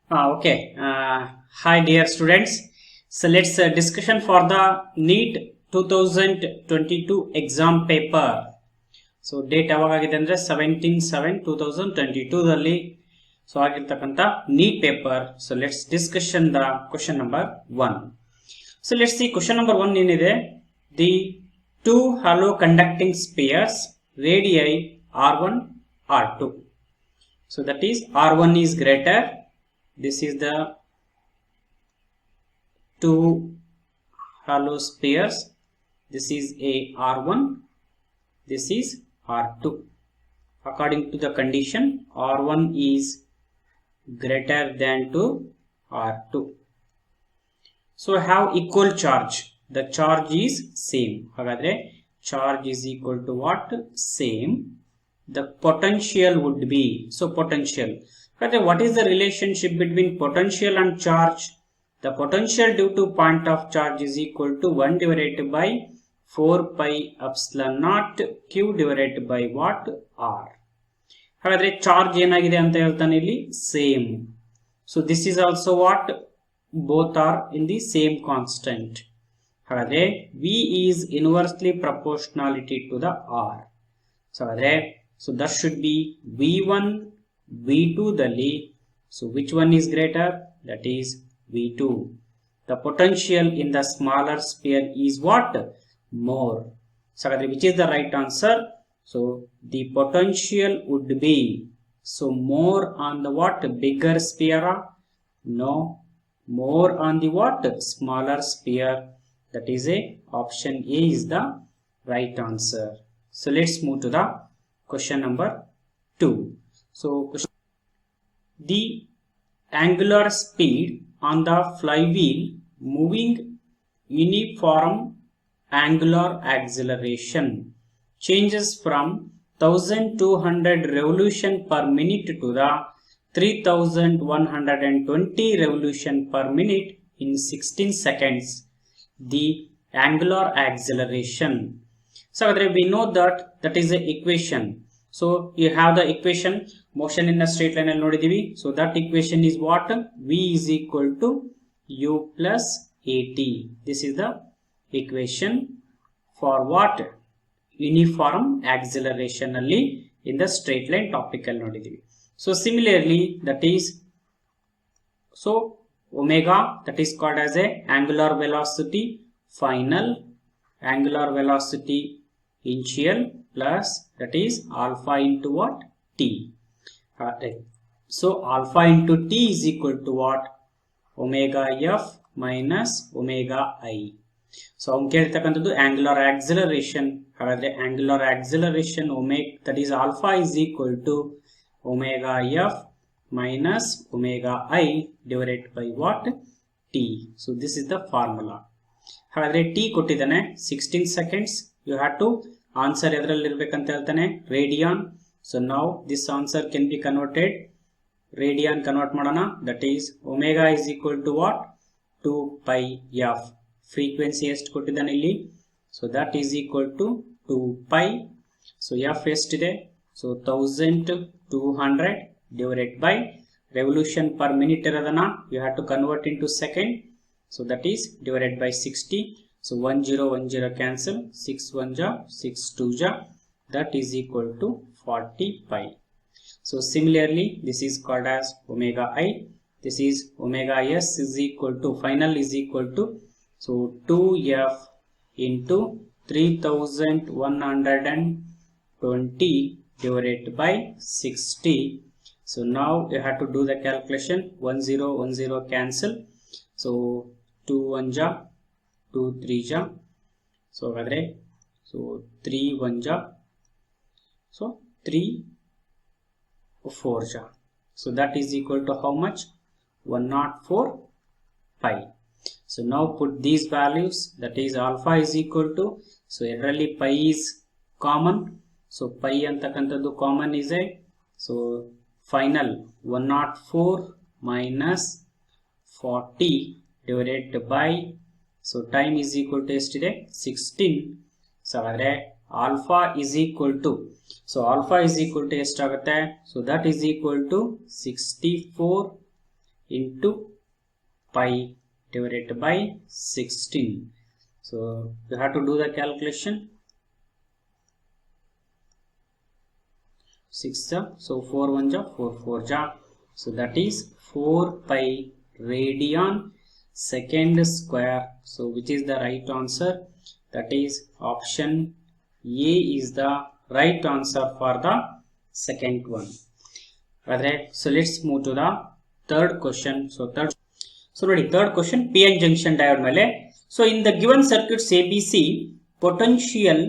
Okay. Hi, dear students. So let's discussion for the NEET 2022 exam paper. So date ಯಾವಾಗಿದೆ ಅಂದ್ರೆ 17/7/2022 ದಲ್ಲಿ so ಆಗಿರ್ತಕ್ಕಂಥ NEET paper. So let's discussion the question number 1. So let's see question number 1 ಏನಿದೆ. The two hollow conducting spheres radii R1 R2. So that is R1 is greater. This is the two hollow spheres. This is a R1. This is R2. According to the condition, R1 is greater than to R2. So have equal charge. The charge is same. Hagadre charge is equal to what? Same. The potential would be, so potential. What is the relationship between potential and charge? The potential due to point of charge is equal to 1 divided by 4 pi epsilon naught q divided by what? R. However, charge ಏನಾಗಿದೆ ಅಂತ ಹೇಳ್ತಾನೆ ಇಲ್ಲಿ same. So this is also what? Both are in the same constant. However, V is inversely proportionality to the R. So that should be V1 V2 ದಲ್ಲಿ. So which one is greater? That is V2. The potential in the smaller sphere is what? More. So which is the right answer? So the potential would be, so more on the what? Bigger sphere? No, more on the what? Smaller sphere. That is a option A is the right answer. So let's move to the question number 2. So the angular speed on the flywheel moving uniform angular acceleration changes from 1200 revolution per minute to the 3120 revolution per minute in 16 seconds. The angular acceleration. So we know that is the equation. So you have the equation, motion in a straight line. So that equation is what? V is equal to U plus AT. This is the equation for what? Uniform acceleration in the straight line topic. So similarly, that is, so omega, that is called as a angular velocity final, angular velocity initial, plus that is alpha into what? T. So alpha into T is equal to what? Omega F minus omega I. So angular acceleration. However, angular acceleration omega, that is alpha is equal to omega F minus omega I divided by what? T. So this is the formula. However, T kottidane 16 seconds. You have to answer radian. So now this answer can be converted. Radian convert madana. That is omega is equal to what? 2 pi f. Frequency est kottidane illi. So that is equal to 2 pi. So f est ide. So 1200 divided by revolution per minute iradana. You have to convert into second. So that is divided by 60. So 1010 cancel. 6 1 ja, 6 2 ja. That is equal to 40 pi. So similarly, this is called as omega I. This is omega S is equal to, final is equal to, so 2f into 3120 divided by 60. So now you have to do the calculation. 1010 cancel. So 2 1 ja, 2 3 ja. So 3 1 ja. So 3 4 ja. So that is equal to how much? 104 pi. So now put these values. That is alpha is equal to, so really pi is common. So pi antakantadu common is a, so final 104 minus 40 divided by, so time is equal to yesterday 16. So alpha is equal to, so alpha is equal to ಎಷ್ಟಾಗುತ್ತೆ? So that is equal to 64 into pi divided by 16. So you have to do the calculation. 6 ja, so 4 1 ja, 4 4 ja. So that is 4 pi radian second square. So which is the right answer? That is option A is the right answer for the second one. So let's move to the third question. So ನೋಡಿ third question, PN junction diode ಮೇಲೆ. So in the given circuits ABC, potential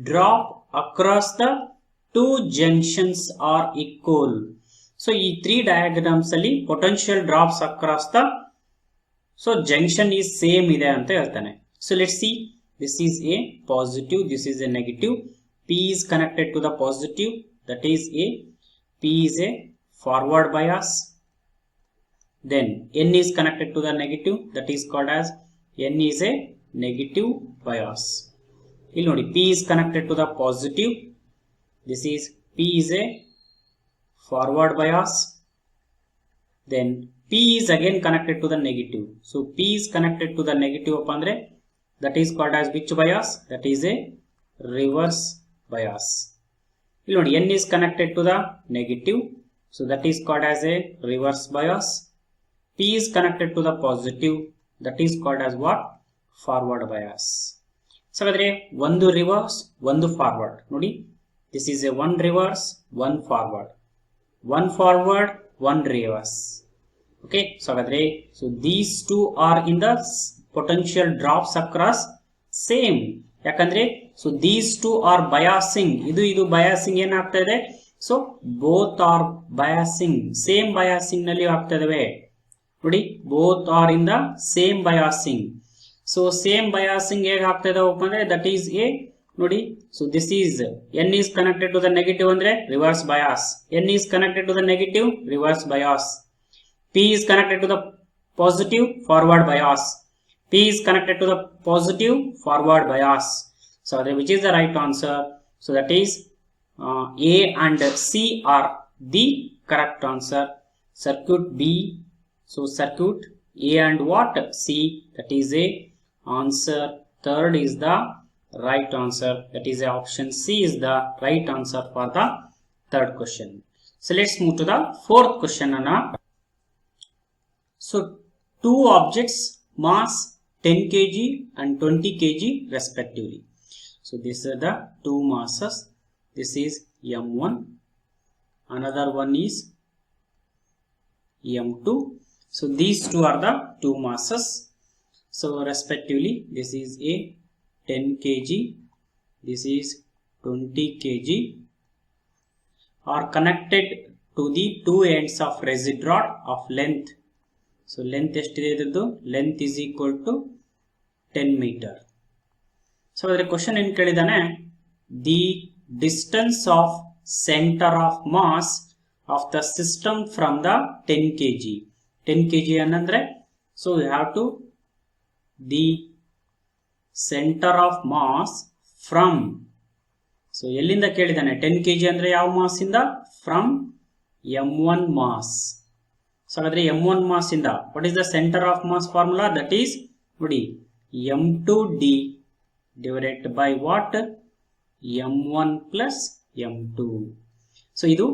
drop across the two junctions are equal. So ಈ 3 diagrams ಅಲ್ಲಿ potential drops across the junction is same ಇದೆ ಅಂತ ಹೇಳ್ತಾನೆ. So let's see, this is a positive, this is a negative. P is connected to the positive, that is A. P is a forward bias. Then N is connected to the negative, that is called as N is a negative bias. ಇಲ್ಲಿ ನೋಡಿ, P is connected to the positive, this is P is a forward bias. Then P is again connected to the negative, so P is connected to the negative appa andre that is called as which bias? That is a reverse bias. ಇಲ್ಲಿ ನೋಡಿ, N is connected to the negative, so that is called as a reverse bias. P is connected to the positive, that is called as what? Forward bias. So ಹಾಗಾದ್ರೆ ಒಂದು reverse ಒಂದು forward ನೋಡಿ, this is a one reverse one forward, one forward one reverse. Okay, so ಹಾಗಾದ್ರೆ so these two are in the potential drops across same. ಯಾಕಂದ್ರೆ so these two are biasing, ಇದು biasing ಏನಾಗ್ತಾ ಇದೆ? So both are biasing, same biasing ನಲ್ಲಿ ಆಗ್ತಾ ಇದಾವೆ ನೋಡಿ, both are in the same biasing. So same biasing ಹೇಗೆ ಆಗ್ತಾ ಇದಾವಪ್ಪ ಅಂದ್ರೆ that is a ನೋಡಿ, so this is N is connected to the negative ಅಂದ್ರೆ reverse bias, N is connected to the negative reverse bias, P is connected to the positive forward bias, P is connected to the positive forward bias. So which is the right answer? So that is A and C are the correct answer. Circuit B, so circuit A and what? C, that is a answer. Third is the right answer, that is a option C is the right answer for the third question. So let's move to the fourth question. So two objects mass 10 kg and 20 kg respectively. So these are the two masses, this is M1, another one is M2. So these two are the two masses. So respectively, this is a 10 kg, this is 20 kg, are connected to the two ends of rigid rod of length. So length ಎಷ್ಟಿದೆ ಇದ್ರದ್ದು? Length is equal to 10 meter. So the question ಏನು ಕೇಳಿದಾನೆ? The distance of center of mass of the system from the 10 kg. 10 kg ಏನಂದ್ರೆ, so we have to the center of mass from, so ಎಲ್ಲಿಂದ ಕೇಳಿದಾನೆ? 10 kg ಅಂದ್ರೆ ಯಾವ mass ಇಂದ? From M1 mass. So ಹಾಗಾದ್ರೆ M1 mass ಇಂದ what is the center of mass formula? That is ನೋಡಿ, M2D divided by what? M1 plus M2. So ಇದು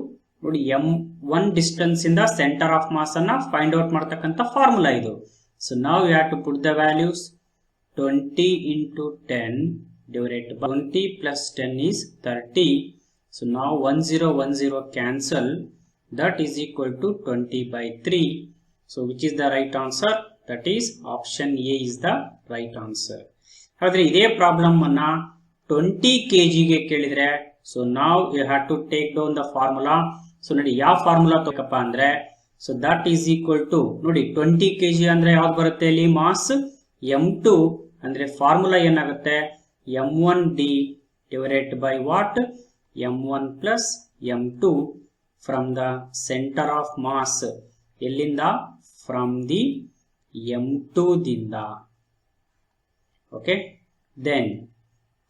ನೋಡಿ, M1 distance ಇಂದ center of mass ಅನ್ನ find out ಮಾಡ್ತಕ್ಕಂಥ formula ಇದು. So now you have to put the values. 20 into 10 divided by 20 plus 10 is 30. So now 1010 cancel, that is equal to 20 by 3. So which is the right answer? That is option A is the right answer. ಹಾಗಾದ್ರೆ ಇದೇ problem ಅನ್ನ 20 kg ಗೆ ಕೇಳಿದ್ರೆ, so now you have to take down the formula. So ನೋಡಿ, ಯಾವ formula ತಗೋಕಪ್ಪ ಅಂದ್ರೆ, so that is equal to ನೋಡಿ 20 kg ಅಂದ್ರೆ ಯಾವ್ದು ಬರುತ್ತೆ ಇಲ್ಲಿ? ಮಾಸ್ M2 ಅಂದ್ರೆ ಫಾರ್ಮುಲಾ ಏನಾಗುತ್ತೆ? M1D divided by what? M1 plus M2 from the center of mass. ಎಲ್ಲಿಂದ? From the M2 ದಿಂದ. Okay, then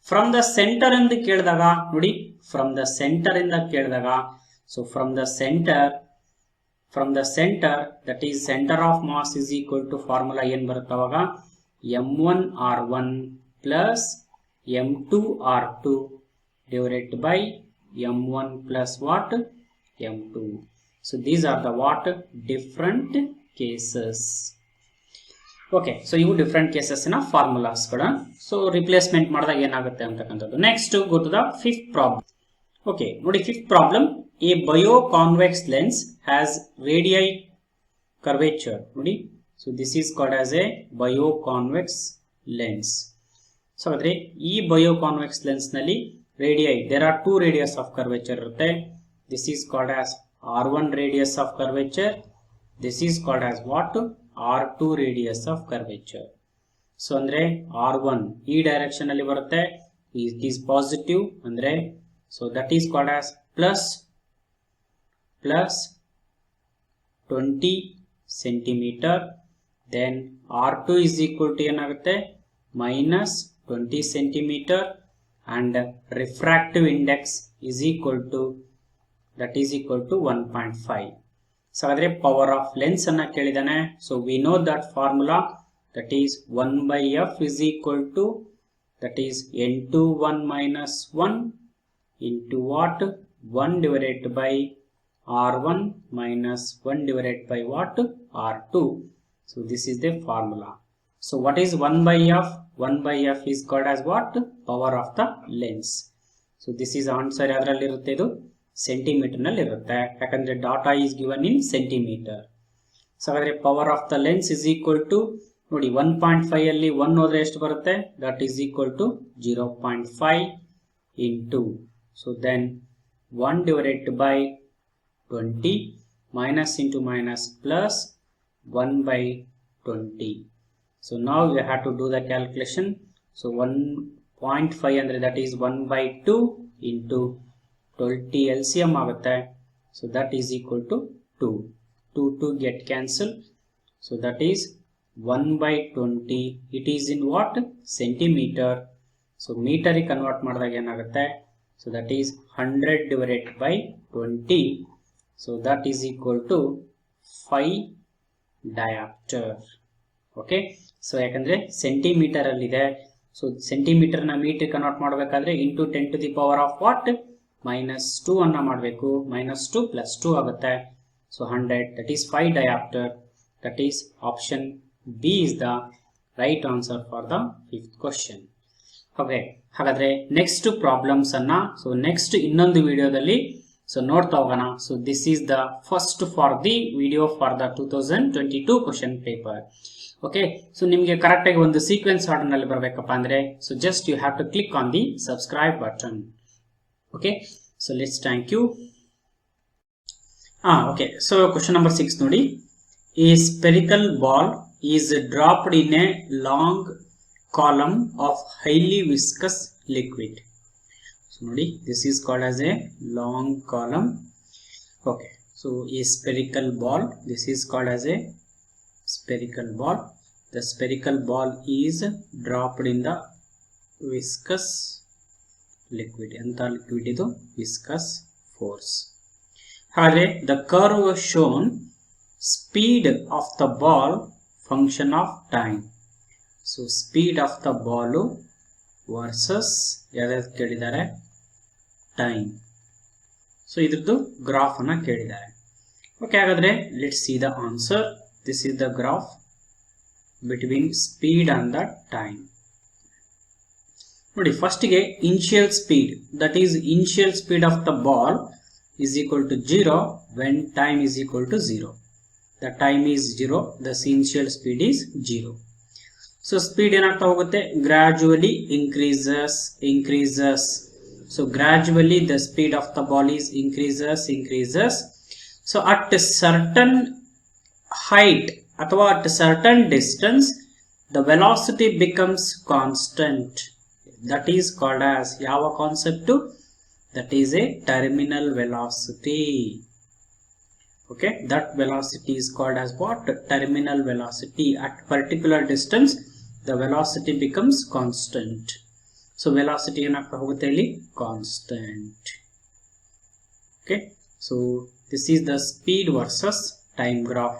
from the center ಎಂದು ಕೇಳಿದಾಗ ನೋಡಿ, from the center ಇಂದ ಕೇಳಿದಾಗ, so from the center from the center, that is center of mass is equal to formula ಏನು ಬರುತ್ತೆ ಅವಾಗ m1r1 plus m2r2 divided by m1 plus what m2. So these are the what different cases. Okay, so you different cases in a formulas kada. So replacement ಮಾಡಿದಾಗ ಏನಾಗುತ್ತೆ ಅಂತಕ್ಕಂಥದ್ದು. Next go to the fifth problem. Okay, ನೋಡಿ fifth problem. A bioconvex lens has radii curvature. ನೋಡಿ, so this is called as a bioconvex lens. So adre ಈ bioconvex lens ನಲ್ಲಿ radii, there are two radius of curvature ಇರುತ್ತೆ. This is called as R1 radius of curvature. This is called as what? R2 radius of curvature. So andre R1 ಈ direction ಅಲ್ಲಿ ಬರುತ್ತೆ, it is positive andre, so that is called as plus 20 centimeter. Then R2 is equal to ಏನಾಗುತ್ತೆ minus 20 centimeter, and refractive index is equal to, that is equal to 1.5. So adre power of lens anna kelidane. So we know that formula, that is 1 by f is equal to, that is n21 minus 1 into what 1 divided by r1 minus 1 divided by what r2. So this is the formula. So what is 1 by f? 1 by f is called as what? Power of the lens. So this is answer yadralli irutte, idu centimeter nalli irutte, yakandre data is given in centimeter. So adre power of the lens is equal to, ನೋಡಿ 1.5 ಅಲ್ಲಿ 1 ಹೋದ್ರೆ ಎಷ್ಟು ಬರುತ್ತೆ, that is equal to 0.5 into, so then 1 divided by 20 minus into minus plus 1 by 20. So now we have to do the calculation. So 1.5 andre that is 1 by 2 into 20 LCM ಆಗುತ್ತೆ. So that is equal to 2. 2 get cancelled. So that is 1 by 20. It is in what? Centimeter. So meter convert ಮಾಡಿದಾಗ ಏನಾಗುತ್ತೆ? So that is 100 divided by 20. So that is equal to 5 diopter. Okay. So ಯಾಕಂದ್ರೆ centimetre ಅಲ್ಲಿ ಇದೆ. So centimetre ನ metre convert ಮಾಡಬೇಕಾದ್ರೆ into 10 to the power of what? minus 2 ಅನ್ನ ಮಾಡಬೇಕು. minus 2 plus 2 ಆಗುತ್ತೆ. So 100, that is 5 diopter. That is option B is the right answer for the fifth question. Okay, ಹಾಗಾದ್ರೆ next problems ಅನ್ನ so next ಇನ್ನೊಂದು ವಿಡಿಯೋದಲ್ಲಿ so ನೋಡ್ತಾ ಹೋಗೋಣ. So this is the first for the video for the 2022 question paper. Okay, so ನಿಮಗೆ correct ಆಗಿ ಒಂದು sequence order ನಲ್ಲಿ ಬರಬೇಕಪ್ಪ ಅಂದ್ರೆ so just you have to click on the subscribe button. Okay, so let's thank you. Okay, so question number 6 ನೋಡಿ. A spherical ball is dropped in a long column of highly viscous liquid. So ನೋಡಿ, this is called as a long column. Okay, so a spherical ball, this is called as a spherical ball. The spherical ball is dropped in the viscous liquid. Anta liquid idu viscous force. Hare the curve shown speed of the ball function of time. So speed of the ball versus yada kelidare time. So idradu graph anna kelidare. Okay, hagadre let's see the answer. This is the graph between speed and the time. ನೋಡಿ first ಗೆ initial speed, that is initial speed of the ball is equal to 0 when time is equal to 0. The time is 0, the initial speed is 0. So speed ಏನಾಗ್ತಾ ಹೋಗುತ್ತೆ, gradually increases. So gradually the speed of the ball is increases. So at a certain height ಅಥವಾ at a certain distance the velocity becomes constant. That is called as ಯಾವ concept? That is a terminal velocity. Okay, that velocity is called as what? Terminal velocity. At particular distance the velocity becomes constant. So velocity ಏನಾಗ್ತಾ ಹೋಗುತ್ತೆ ಇಲ್ಲಿ? Constant. Okay, so this is the speed versus time graph.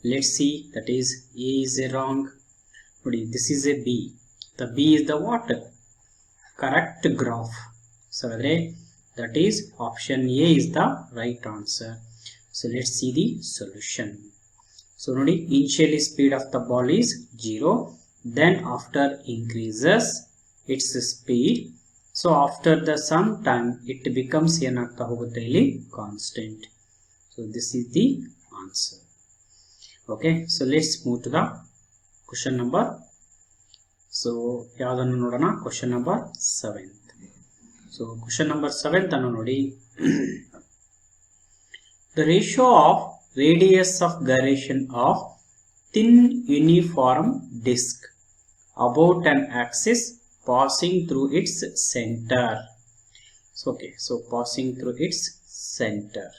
Let's see, that is A is a wrong. This is a B. The B is the what? Correct graph. So that is option A is the right answer. So let's see the solution. So initially speed of the ball is 0. Then after increases its speed. So after the some time it becomes constant. So this is the answer. Okay, so let's move to the question number. So question number 7. So question number 7 the ratio of radius of gyration of thin uniform disk about an axis passing through its center. So passing through its center.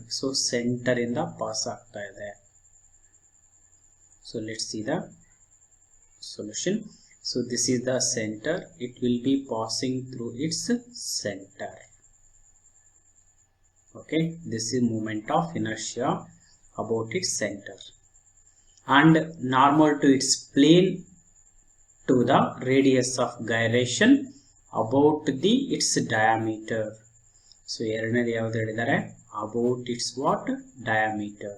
So center in the pass aagta ide. So let's see the solution. So this is the center. It will be passing through its center. Okay, this is moment of inertia about its center and normal to its plane to the radius of gyration about its diameter. So about its what? Diameter.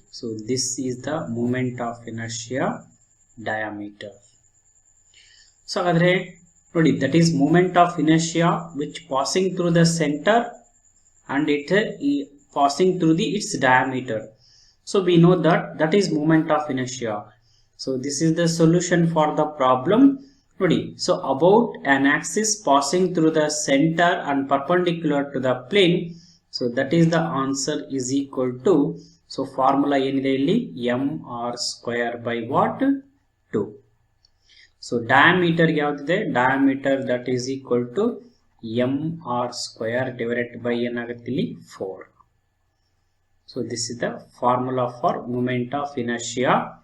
So this is the moment of inertia diameter. So that is moment of inertia which passing through the center and it passing through its diameter. So we know that is moment of inertia. So this is the solution for the problem. So about an axis passing through the center and perpendicular to the plane. So that is the answer is equal to, so formula mr square by what? 2. So diameter diameter that is equal to mr square divided by 4. So this is the formula for moment of inertia.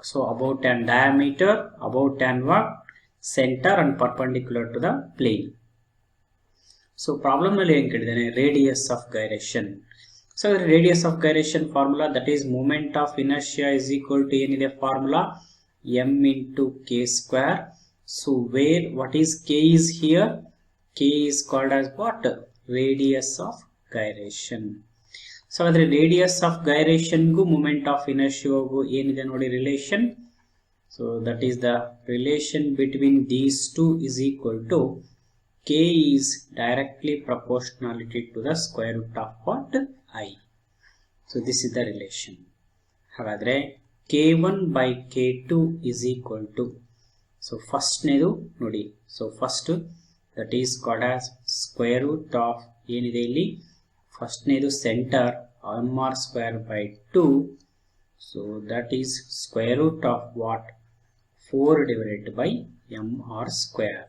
So about an diameter, about an what? Center and perpendicular to the plane. So problem radius of gyration. So radius of gyration formula, that is moment of inertia is equal to formula m into k square. So where what is k is here? K is called as what? Radius of gyration. So the radius of gyration gu moment of inertia gu enide nodi relation. So that is the relation between these two is equal to k is directly proportionality to the square root of what? I. So this is the relation. K1 by K2 is equal to, so first nedu nodi. So first that is called as square root of first nedu center mr square by 2. So that is square root of what? 4 divided by mr square.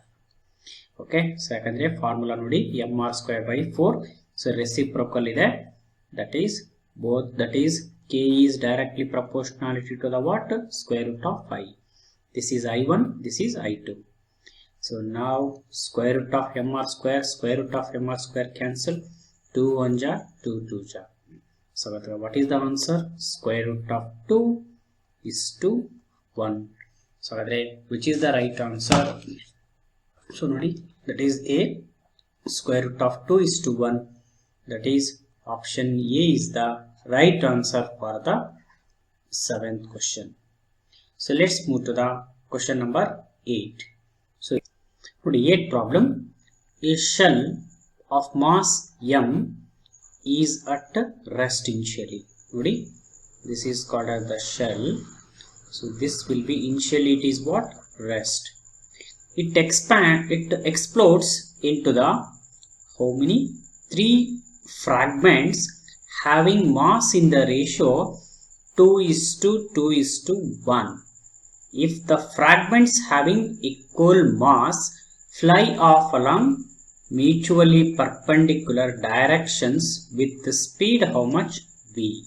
Okay, so yakandre formula nodi mr square by 4. So reciprocal ide, that is both, that is k is directly proportionality to the what? Square root of I. This is I1, this is I2. So now square root of mr square, square root of mr square cancel. 2 1 ja, 2 2 ja. So what is the answer? Square root of 2 is to 1. So which is the right answer? So nodi, that is A. Square root of 2 is to 1. That is option A is the right answer for the 7th question. So let's move to the question number 8. So for the 8th problem, a shell of mass m is at rest initially. This is called as the shell. So this will be initially, it is what? Rest. It explodes into the how many? 3 fragments having mass in the ratio 2:2:1. If the fragments having equal mass fly off along mutually perpendicular directions with the speed how much? V.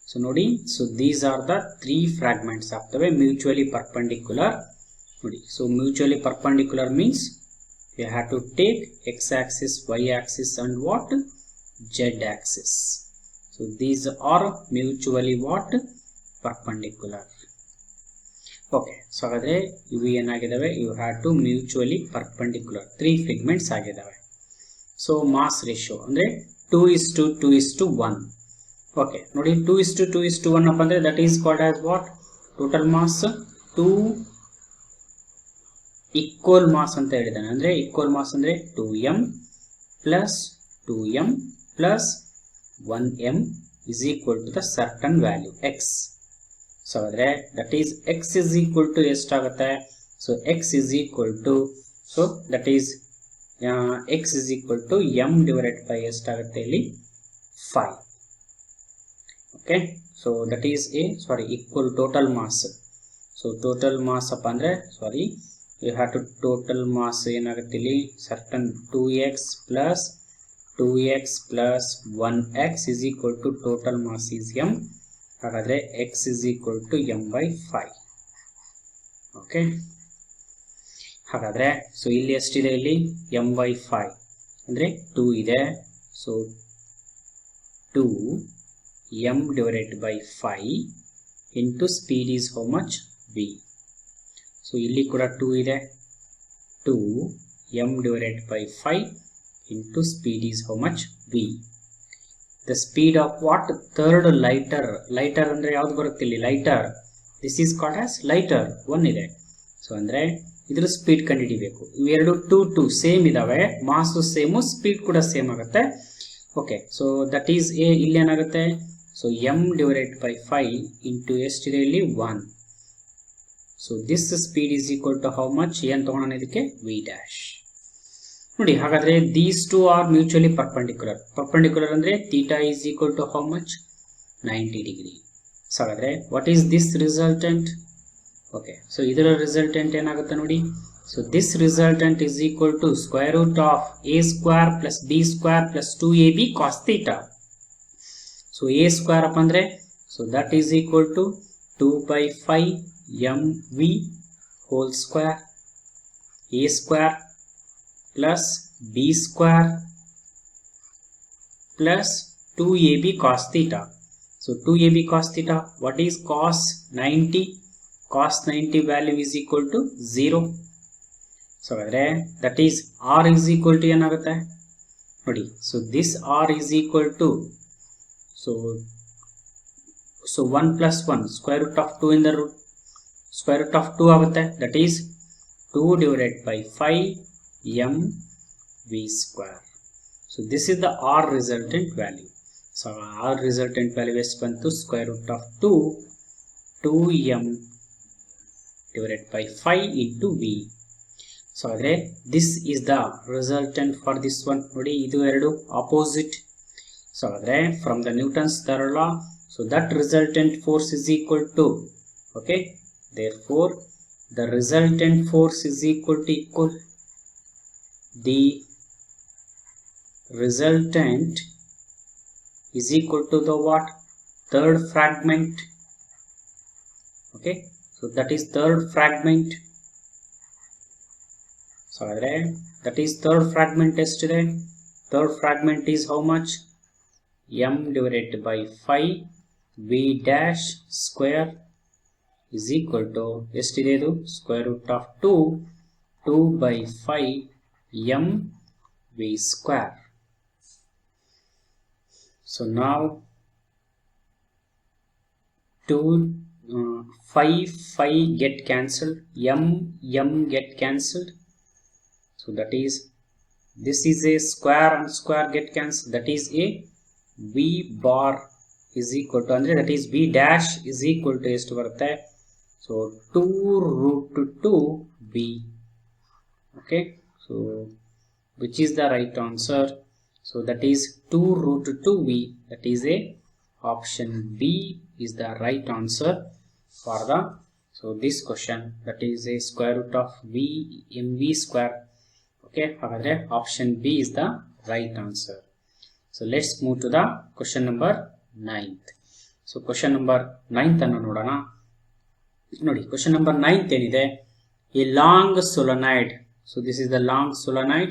So nodi, so these are the 3 fragments of the way mutually perpendicular. So mutually perpendicular means you have to take x-axis, y-axis and what? Z axis. So these are mutually what? Perpendicular. Okay, so hadre ivu enagidave, you have to mutually perpendicular. 3 fragments agidave. So mass ratio andre 2:2:1. Okay, nodi 2:2:1 appa andre that is called as what? Total mass 2 equal mass anta helidane. Andre equal mass andre 2m plus 2m plus 1m is equal to the certain value x. So that is x is equal to ಎಷ್ಟಾಗುತ್ತೆ? So x is equal to, so that is x is equal to m divided by ಎಷ್ಟಾಗುತ್ತೆ ಇಲ್ಲಿ 5. Okay, so that is a equal total mass. So total mass ಅಪ್ಪ ಅಂದ್ರೆ you have to total mass ಏನಾಗುತ್ತೆ ಇಲ್ಲಿ certain 2x plus 1x is equal to total mass is m. ಹಾಗಾದ್ರೆ x is equal to m by 5. Okay, ಹಾಗಾದ್ರೆ so ಇಲ್ಲಿ ಎಷ್ಟಿದೆ? ಇಲ್ಲಿ m by 5 ಅಂದ್ರೆ 2 ಇದೆ. So 2 m divided by 5 into speed is how much? v. So ಇಲ್ಲಿ ಕೂಡ 2 ಇದೆ. 2 m divided by 5 into speed is how much? v. The speed of what? Third lighter. Lighter ಅಂದ್ರೆ ಯಾವ್ದು ಬರುತ್ತೆ ಇಲ್ಲಿ? Lighter. This is called as lighter. 1 ಇದೆ. So ಅಂದ್ರೆ ಇದ್ರ ಸ್ಪೀಡ್ ಕಂಡುಹಿಡಿಬೇಕು. ಇವೆರಡು 2 ಸೇಮ್ ಇದಾವೆ. ಮಾಸ್ ಸೇಮ್, ಸ್ಪೀಡ್ ಕೂಡ ಸೇಮ್ ಆಗುತ್ತೆ. Okay, so that is A. ಇಲ್ಲಿ ಏನಾಗುತ್ತೆ? So m divided by 5 into ಎಷ್ಟಿದೆ ಇಲ್ಲಿ? 1. So this speed is equal to how much? ಏನ್ ತಗೋಣ ಇದಕ್ಕೆ? v dash. ನೋಡಿ, ಹಾಗಾದ್ರೆ these two are mutually perpendicular. Perpendicular ಅಂದ್ರೆ theta is equal to how much? 90 degree. So ಹಾಗಾದ್ರೆ what is this resultant? Okay, so ಇದರ resultant ಏನಾಗುತ್ತೆ ನೋಡಿ. So this resultant is equal to square root of a square plus b square plus 2ab cos theta. So a square ಅಪ್ಪ ಅಂದ್ರೆ so that is equal to 2 by 5 mv whole square, a square plus b square plus 2ab cos theta. So 2ab cos theta, what is cos 90? Cos 90 value is equal to 0. So that is r is equal to ಏನಾಗುತ್ತೆ ನೋಡಿ. So this r is equal to, so 1 plus 1 square root of 2 in the root, square root of 2 ಆಗುತ್ತೆ. That is 2 divided by 5 m v square. So this is the r resultant value. So r resultant value is ಬಂತು square root of 2m divided by 5 into v. So this is the resultant for this one. ನೋಡಿ, ಇದು ಎರಡು opposite. So from the Newton's third law, so that resultant force is equal to, okay, therefore the resultant force is equal to the resultant is equal to the what? Third fragment. Okay, so that is third fragment. So that is third fragment yesterday. Third fragment is how much? M divided by 5 v dash square is equal to yesterday square root of 2 by 5 m v square. So now 5 get cancelled, m get cancelled. So that is, this is a square and square get cancelled. That is a v bar is equal to, andre that is v dash is equal to ಎಷ್ಟು ಬರುತ್ತೆ? So 2 root 2 v. Okay, so which is the right answer? So that is 2 root 2 v. That is a option B is the right answer for the, so this question, that is a square root of v mv square. Okay, ಹಾಗಾದ್ರೆ option B is the right answer. So let's move to the question number 9th. So question number 9th ಅನ್ನು ನೋಡೋಣ. ನೋಡಿ, question number 9th ಏನಿದೆ? A long solenoid. So this is the long solenoid.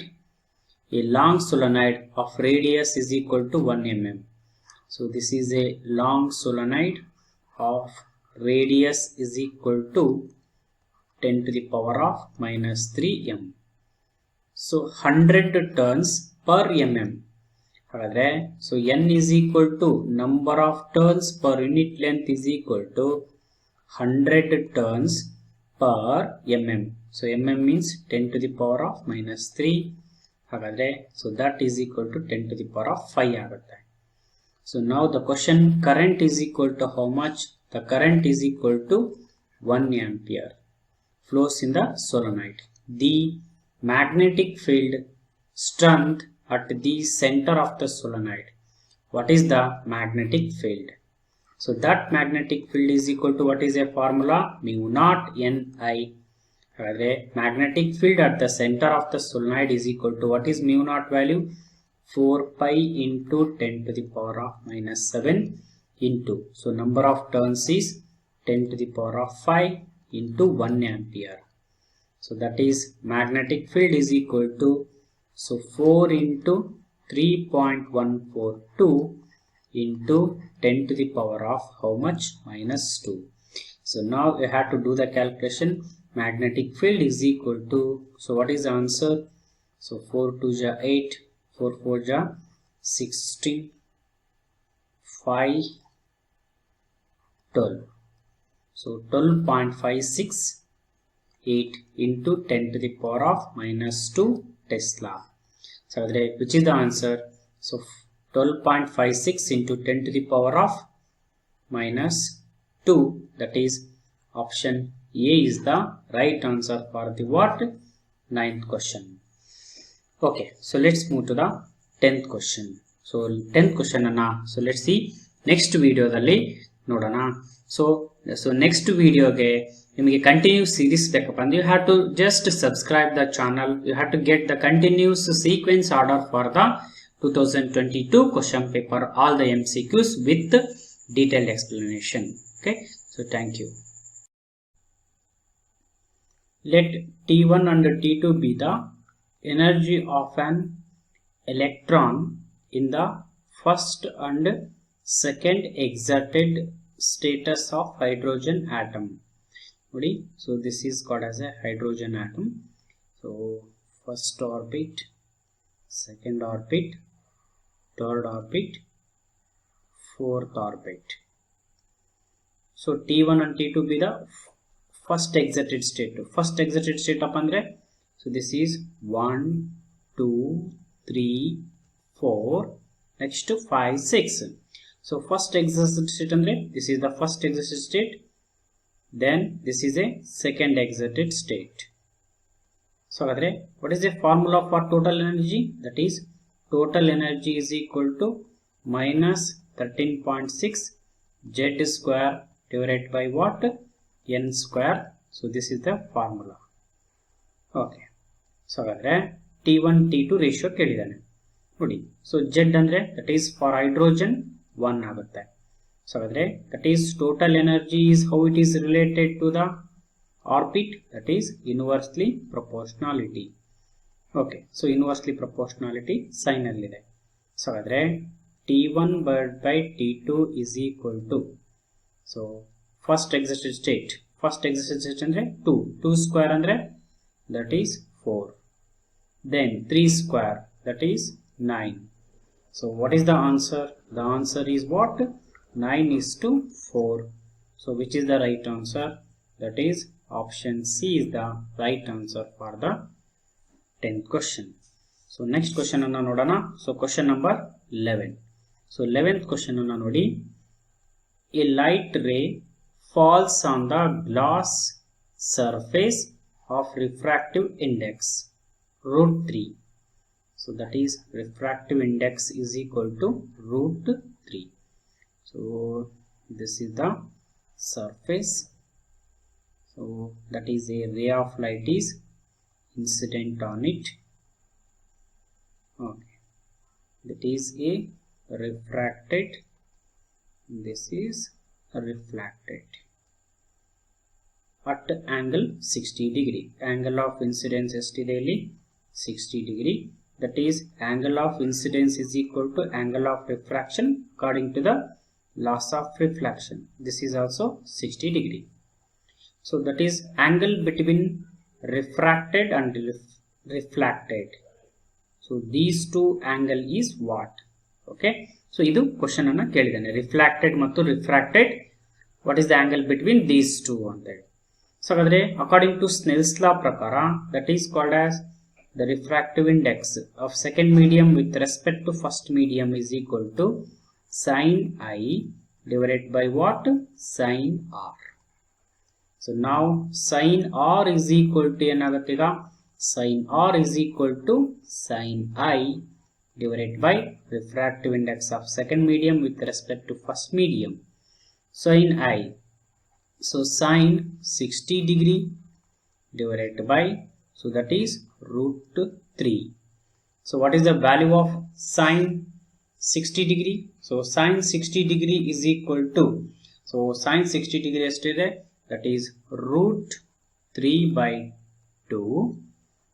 a long solenoid of radius is equal to 1 mm. So this is a long solenoid of radius is equal to 10 to the power of minus 3 m. So 100 turns per mm. So n is equal to number of turns per unit length is equal to 100 turns per mm. So mm means 10 to the power of minus 3. So that is equal to 10 to the power of 5. So now the question, current is equal to how much? The current is equal to 1 ampere flows in the solenoid. The magnetic field strength at the center of the solenoid. What is the magnetic field? So that magnetic field is equal to, what is a formula? Mu naught Ni. Magnetic field at the center of the solenoid is equal to, what is mu naught value? 4 pi into 10 to the power of minus 7 into, so number of turns is 10 to the power of 5 into 1 ampere. So that is magnetic field is equal to, so 4 into 3.142 into 10 to the power of how much? Minus 2. So now we have to do the calculation. Magnetic field is equal to, so what is the answer? So 4 2 ja 8, 4 4 ja 16, 5 12. So 12.56 8 into 10 to the power of minus 2 Tesla. So which is the answer? So 12.56 into 10 to the power of minus 2, that is option A is the right answer for the what? 9th question. Okay, so let's move to the 10th question. So 10th question anna, so let's see next video dalli nodana. So next video ge nimage continuous series bekappa, you have to just subscribe the channel. You have to get the continuous sequence order for the 2022 question paper, all the MCQs with detailed explanation. Okay, so thank you. Let T1 and T2 be the energy of an electron in the first and second excited status of hydrogen atom. So this is called as a hydrogen atom. So first orbit, second orbit, third orbit, fourth orbit. So T1 and T2 be the first excited state. First excited state upandre, so this is 1 2 3 4, next to 5 6. So first excited state andre, this is the first excited state, then this is a second excited state. So what is the formula for total energy? That is total energy is equal to minus 13.6 Z square divided by what? N square. So this is the formula. Okay. So T1 T2 ratio kelidane nodi. So Z andre, that is for hydrogen 1 agutte. So that is total energy is how it is related to the orbit, that is inversely proportionality. Okay, so inversely proportionality sign allide. So T1 by T2 is equal to, so first excited state andre 2 square andre, that is 4, then 3 square, that is 9. So what is the answer? The answer is what? 9 is to 4. So which is the right answer? That is option C is the right answer for the 10th question. So next question anna nodana. So question number 11. So 11th question anna nodi. A light ray falls on the glass surface of refractive index √3. So that is refractive index is equal to √3. So this is the surface. So that is a ray of light is incident on it. Okay, that is a refracted. This is reflected at angle 60 degree. Angle of incidence ST daily 60 degree. that is angle of incidence is equal to angle of refraction according to the laws of reflection. This is also 60 degree. So that is angle between refracted and reflected. So these two angle is what? Okay. So idu question anna kelidane. Reflected mattu refracted. What is the angle between these two ante? So according to Snell's law prakara, that is called as the refractive index of second medium with respect to first medium is equal to sin I divided by what? Sin R. So now sin R is equal to enagattega? Sin R is equal to sin I divided by refractive index of second medium with respect to first medium. Sin I. So sin 60 degree divided by, so that is root 3. So what is the value of sin 60 degree? So sin 60 degree is equal to, so sin 60 degree yesterday, that is root 3 by 2.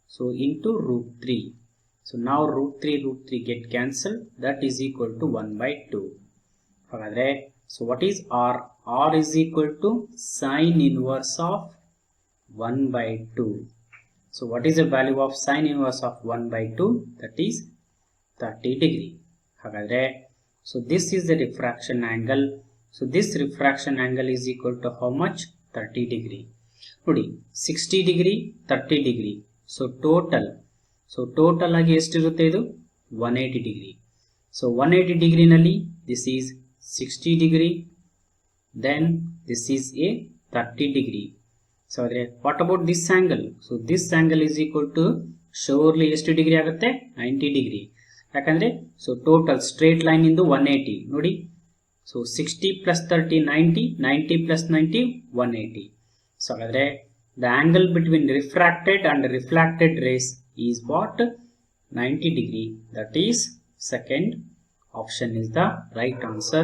So into root 3. So now root 3 get cancelled. That is equal to 1 by 2. So what is R? R is equal to sine inverse of 1 by 2. So what is the value of sine inverse of 1 by 2? That is 30 degree. So this is the refraction angle. So this refraction angle is equal to how much? 30 degree. 60 degree, 30 degree. So total agi estirutte idu 180 degree. So 180 degree nalli this is 60 degree, then this is a 30 degree. So what about this angle? So this angle is equal to surely ಎಷ್ಟು degree ಆಗುತ್ತೆ? 90 degree. ಯಾಕಂದ್ರೆ so total straight line ಇಂದು 180 ನೋಡಿ. So 60 plus 30 90, 90 plus 90 180. So the angle between refracted and reflected rays is what? 90 degree. That is second option is the right answer.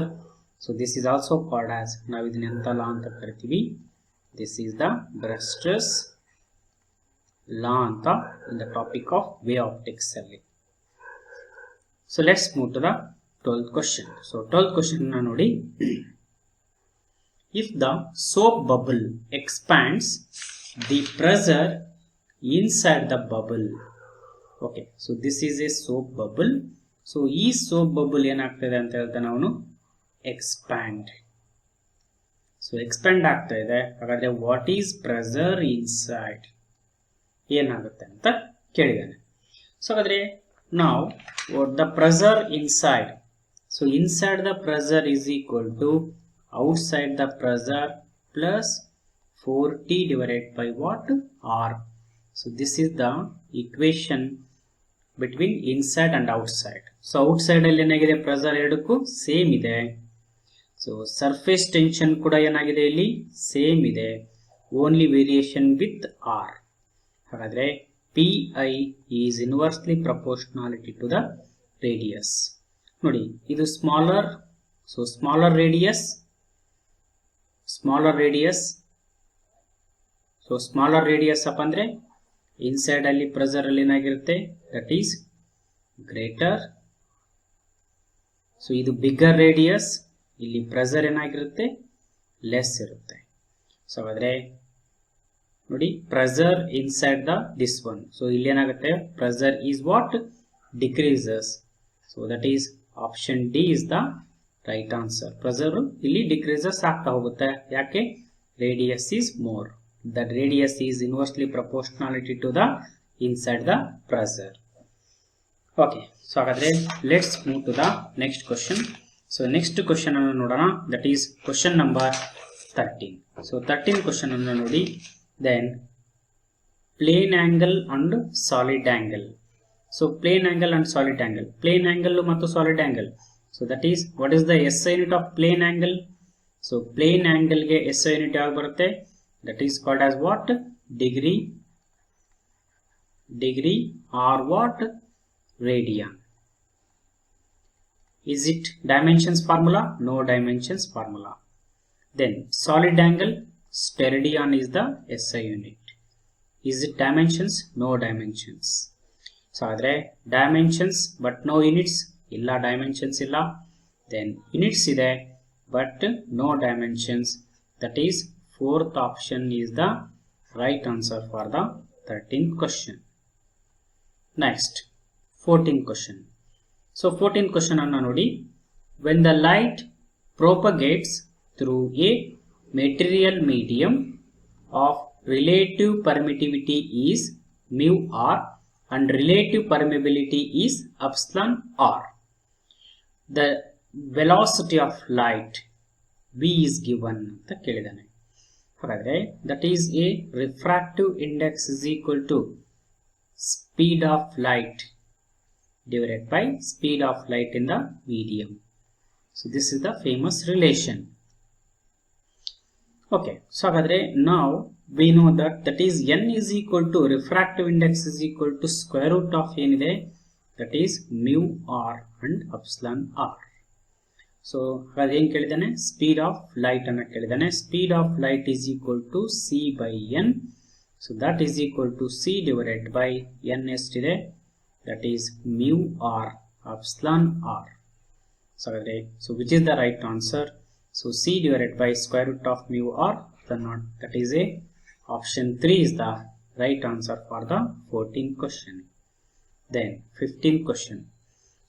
So this is also called as navidinanta law anta karitivi. This is the Brewster's law anta in the topic of wave optics. So let's move to the 12th question. So 12th question na nodi. If the soap bubble expands, the pressure inside the bubble. Okay, so this is a soap bubble. So ee soap bubble ಏನಾಗ್ತದೆ ಅಂತ ಹೇಳ್ತಾ ನಾವು expand. So expand ಆಗ್ತಾ ಇದೆ. ಹಾಗಾದ್ರೆ what is pressure inside? ಏನಾಗುತ್ತೆ ಅಂತ ಕೇಳಿದಾನೆ. So ಹಾಗಾದ್ರೆ now what the pressure inside? So inside the pressure is equal to outside the pressure plus 4T divided by what? R. So this is the equation between inside and outside. So outside alli enagide pressure eradukku same ide. So surface tension kuda enagide illi same ide. Only variation with R. Hagadre Pi is inversely proportionality to the radius. Nodi idu smaller. So smaller radius. So smaller radius apandre inside alli pressure alli enagirutte, that is greater. So idu bigger radius, illi pressure enagirutte less irutte. So adre nodi pressure inside the this one. So illi enagutte pressure is what? Decreases. So that is option D is the right answer. Pressure illi decreases ಆಗ್ತಾ ಹೋಗುತ್ತೆ. ಯಾಕೆ? Radius is more. That radius is inversely proportionality to the inside the pressure. Okay, so let's move to the next question. So next question anna nodana, that is question number 13. So 13 question anna nodi. Then plane angle and solid angle. So plane angle and solid angle. Plane angle mattu solid angle. So that is, what is the SI unit of plane angle? So plane angle ge SI unit yavu barutte? That is called as what? Degree or what? Radian. Is it dimensions formula? No dimensions formula. Then solid angle, steradian is the SI unit. Is it dimensions? No dimensions. So ಆದರೆ dimensions but no units ಇಲ್ಲ, dimensions ಇಲ್ಲ. Then units ಇದೆ but no dimensions. That is fourth option is the right answer for the 13th question. Next 14th question. So 14th question anna nodi, when the light propagates through a material medium of relative permittivity is mu r and relative permeability is epsilon r, the velocity of light v is given ಅಂತ ಕೇಳಿದಾನೆ. ಹಾಗಾದ್ರೆ that is a refractive index is equal to speed of light divided by speed of light in the medium. So this is the famous relation. Okay, so ಹಾಗಾದ್ರೆ now we know that is n is equal to refractive index is equal to square root of ಏನಿದೆ, that is mu r and epsilon r. So ಹಾಗಾದ್ರೆ ಏನು ಕೇಳಿದಾನೆ, speed of light ಅನ್ನು ಕೇಳಿದಾನೆ. Speed of light is equal to C by N. So that is equal to C divided by N ಎಷ್ಟಿದೆ, that is mu R epsilon R. So ಹಾಗಾದ್ರೆ so which is the right answer? So C divided by square root of mu R, that is a option 3 is the right answer for the 14th question. Then 15th question.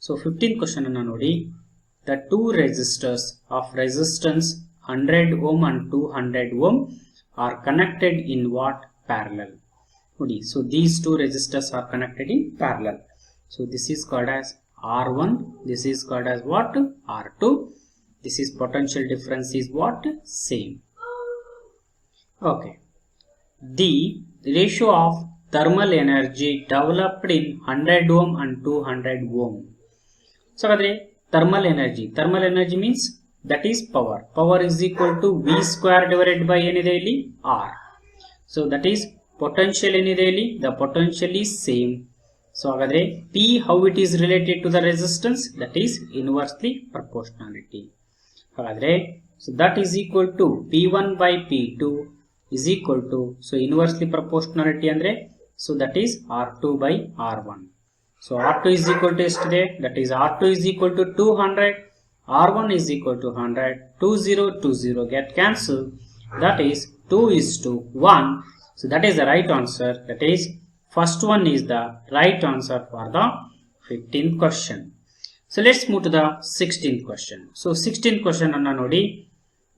So 15th question ಅನ್ನು ನೋಡಿ, the two resistors of resistance 100 ohm and 200 ohm are connected in what? Parallel. So these two resistors are connected in parallel. So this is called as R1. This is called as what? R2. This is potential difference is what? Same. Okay. The ratio of thermal energy developed in 100 ohm and 200 ohm. So thermal energy means that is power is equal to v square divided by ಏನಿದೆ ಇಲ್ಲಿ r. So that is potential ಏನಿದೆ ಇಲ್ಲಿ, the potential is same. So ಹಾಗಾದ್ರೆ p how it is related to the resistance, that is inversely proportionality. ಹಾಗಾದ್ರೆ so that is equal to p1 by p2 is equal to, so inversely proportionality ಅಂದ್ರೆ so that is r2 by r1. So R2 is equal to yesterday, that is R2 is equal to 200, R1 is equal to 100, 20 get cancelled, that is 2 is to 1. So that is the right answer, that is first one is the right answer for the 15th question. So let's move to the 16th question. So 16th question anna nodi,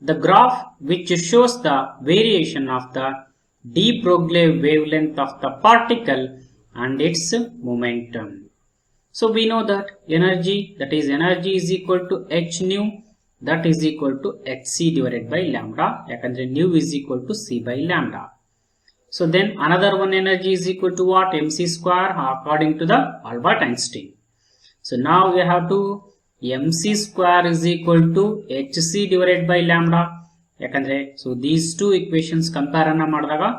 the graph which shows the variation of the de Broglie wavelength of the particle and its momentum. So we know that energy is equal to h nu, that is equal to hc divided by lambda, yakandre nu is equal to c by lambda. So then another one energy is equal to what? mc square according to the Albert Einstein. So now we have to mc square is equal to hc divided by lambda, yakandre so these two equations compare anna madadaga,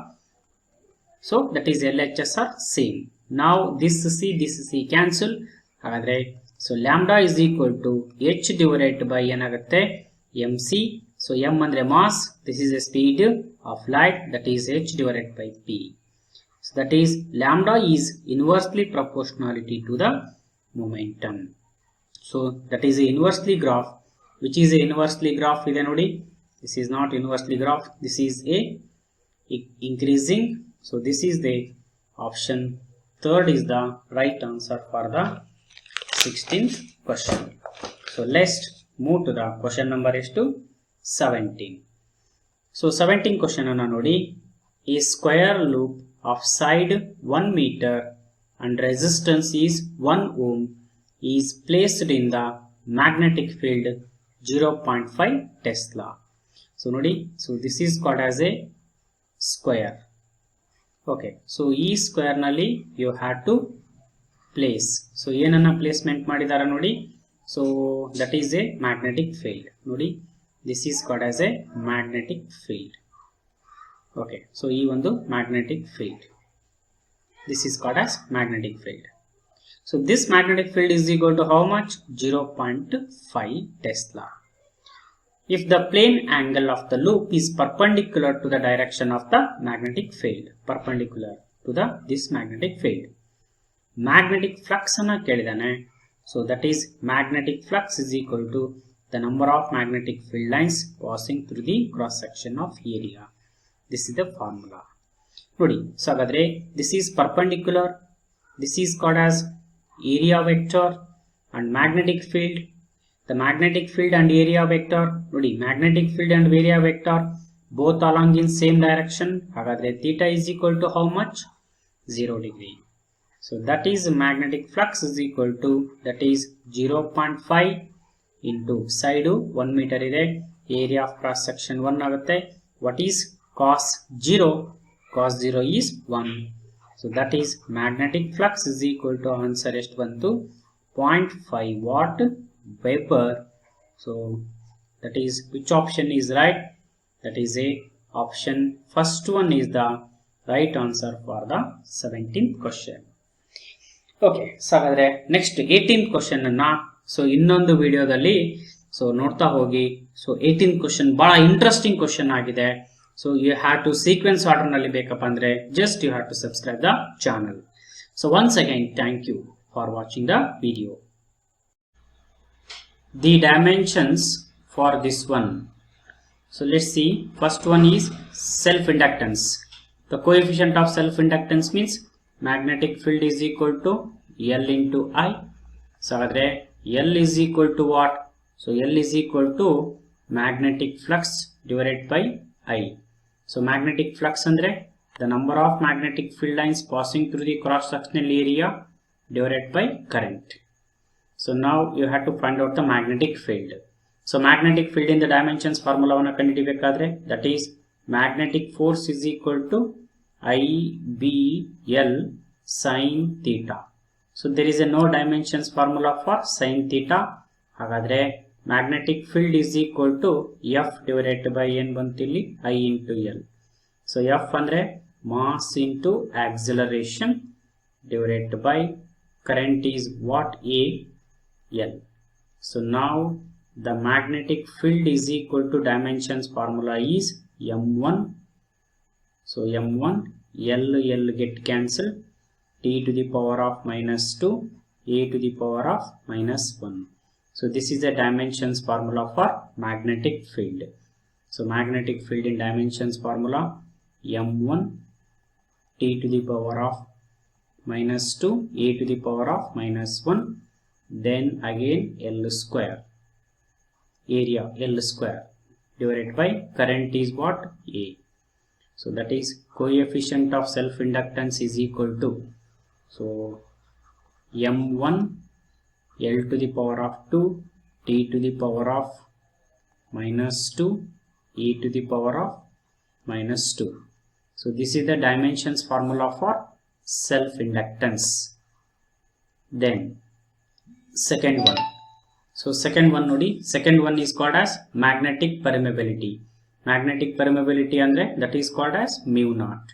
so that is LHS are same. Now this C cancel. ಹಾಗಾದ್ರೆ so lambda is equal to h divided by ಏನಾಗುತ್ತೆ mc. So m ಅಂದ್ರೆ mass, this is the speed of light, that is h divided by p. So that is lambda is inversely proportionality to the momentum. So that is a inversely graph. Which is a inversely graph ಇದೆ ನೋಡಿ, this is not inversely graph, this is a increasing. So this is the option 3rd is the right answer for the 16th question. So let's move to the question number is to 17. So 17th question anna nodi, a square loop of side 1 meter and resistance is 1 ohm is placed in the magnetic field 0.5 Tesla. So nodi, so this is called as a square. Okay, so ಈ square ನಲ್ಲಿ you had to place. So ಏನನ್ನ placement ಮಾಡಿದಾರ ನೋಡಿ, so that is a magnetic field. ನೋಡಿ, this is called as a magnetic field. Okay, so ಈ ಒಂದು magnetic field, this is called as magnetic field. So this magnetic field is equal to how much? 0.5 Tesla. If the plane angle of the loop is perpendicular to the direction of the magnetic field, perpendicular to this magnetic field, magnetic flux ಅನ್ನ ಕೇಳಿದಾನೆ. So that is magnetic flux is equal to the number of magnetic field lines passing through the cross section of area. This is the formula. ನೋಡಿ, so ಹಾಗಾದ್ರೆ this is perpendicular, this is called as area vector and magnetic field. The magnetic field and area vector, ನೋಡಿ magnetic field and area vector both along in same direction. ಹಾಗಾದ್ರೆ theta is equal to how much? 0 degree. So that is magnetic flux is equal to, that is 0.5 into side 1 meter ಇದೆ, area of cross section 1 ಆಗುತ್ತೆ. What is cos 0? Cos 0 is 1. So that is magnetic flux is equal to, answer ಎಷ್ಟು ಬಂತು? 0.5 watt vapor. So that is, which option is right? That is a option first one is the right answer for the 17th question. Okay, so ಹಾಗಾದ್ರೆ next 18th question ಅನ್ನ so ಇನ್ನೊಂದು ವಿಡಿಯೋದಲ್ಲಿ so ನೋಡ್ತಾ ಹೋಗಿ. So 18th question ಬಹಳ interesting question ಆಗಿದೆ. So you have to sequence order ನಲ್ಲಿ ಬೇಕಪ್ಪ ಅಂದ್ರೆ just you have to subscribe the channel. So once again thank you for watching the video. The dimensions for this one. So let's see. First one is self-inductance. The coefficient of self-inductance means magnetic field is equal to L into I. So L is equal to what? So L is equal to magnetic flux divided by I. So magnetic flux andre the number of magnetic field lines passing through the cross-sectional area divided by current. So now you have to find out the magnetic field. So magnetic field in the dimensions formula ವನ್ನು ಕಂಡುಹಿಡಿಯಬೇಕಾದ್ರೆ, that is magnetic force is equal to IBL sin theta. So there is a no dimensions formula for sin theta. ಹಾಗಾದ್ರೆ magnetic field is equal to F divided by ಏನು ಬಂತು ಇಲ್ಲಿ? I into L. So F ಅಂದ್ರೆ mass into acceleration divided by current is what? A L. So now the magnetic field is equal to dimensions formula is M1. So M1, L get cancelled, T to the power of minus 2, A to the power of minus 1. So this is the dimensions formula for magnetic field. So magnetic field in dimensions formula M1, T to the power of minus 2, A to the power of minus 1. Then again L square, area L square divided by current is what? A. So that is coefficient of self-inductance is equal to, so M1 L to the power of 2, T to the power of minus 2, E to the power of minus 2. So this is the dimensions formula for self-inductance. Then second one. So second one nodi, second one is called as magnetic permeability. Magnetic permeability andre that is called as mu naught.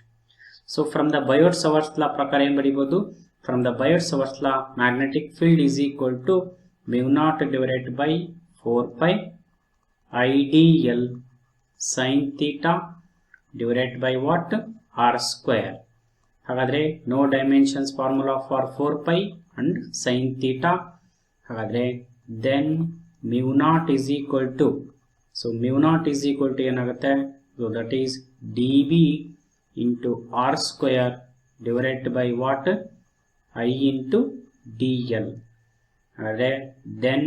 So from the Bohr-Savart's law prakara ಏನು ಬರಿಬಹುದು? From the Bohr-Savart's law, magnetic field is equal to mu naught divided by 4 pi IDL sin theta divided by what? R square. ಹಾಗಾದ್ರೆ no dimensions formula for 4 pi and sin theta. ಹಾಗಾದ್ರೆ then mu naught is equal to, so mu naught is equal to ಏನಾಗುತ್ತೆ? So that is dB into R square divided by what? I into dl. ಹಾಗಾದ್ರೆ then